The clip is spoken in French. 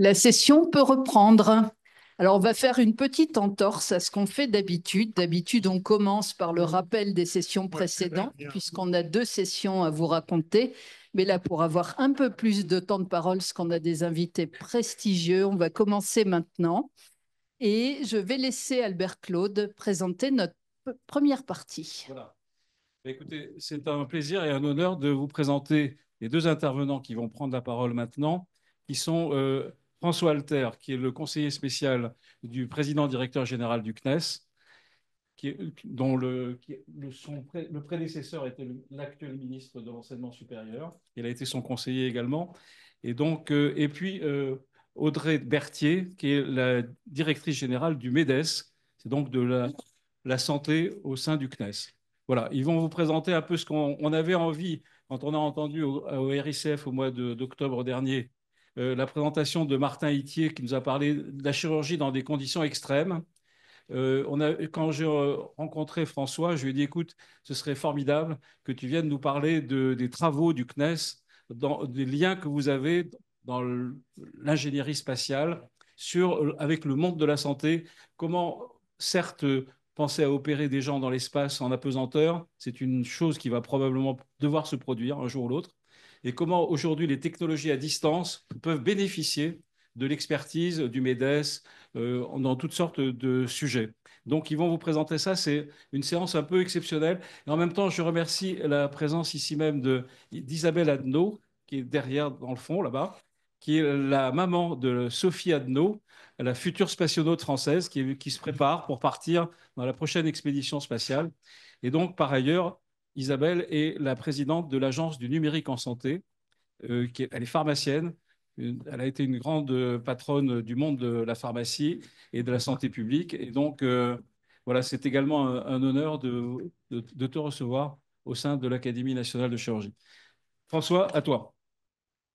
La session peut reprendre. Alors, on va faire une petite entorse à ce qu'on fait d'habitude. D'habitude, on commence par le rappel des sessions précédentes, puisqu'on a deux sessions à vous raconter. Mais là, pour avoir un peu plus de temps de parole, parce qu'on a des invités prestigieux, on va commencer maintenant. Et je vais laisser Albert Claude présenter notre première partie. Voilà. Écoutez, c'est un plaisir et un honneur de vous présenter les deux intervenants qui vont prendre la parole maintenant, qui sont François Alter, qui est le conseiller spécial du président directeur général du CNES, dont le prédécesseur était l'actuel ministre de l'Enseignement supérieur. Il a été son conseiller également. Et donc, et puis Audrey Berthier, qui est la directrice générale du MEDES, c'est donc de la santé au sein du CNES. Voilà, ils vont vous présenter un peu ce qu'on avait envie, quand on a entendu au RICF au mois d'octobre dernier, la présentation de Martin Itier qui nous a parlé de la chirurgie dans des conditions extrêmes. Quand j'ai rencontré François, je lui ai dit, écoute, ce serait formidable que tu viennes nous parler des travaux du CNES, des liens que vous avez dans l'ingénierie spatiale avec le monde de la santé. Comment, certes, penser à opérer des gens dans l'espace en apesanteur, c'est une chose qui va probablement devoir se produire un jour ou l'autre. Et comment aujourd'hui les technologies à distance peuvent bénéficier de l'expertise du MEDES, dans toutes sortes de sujets. Donc, ils vont vous présenter ça. C'est une séance un peu exceptionnelle. Et en même temps, je remercie la présence ici même d'Isabelle Adno, qui est derrière, dans le fond, là-bas, qui est la maman de Sophie Adno, la future spationaute française qui se prépare pour partir dans la prochaine expédition spatiale. Et donc, par ailleurs, Isabelle est la présidente de l'Agence du numérique en santé. Elle est pharmacienne. Elle a été une grande patronne du monde de la pharmacie et de la santé publique. Et donc, voilà, c'est également un honneur de te recevoir au sein de l'Académie nationale de chirurgie. François, à toi.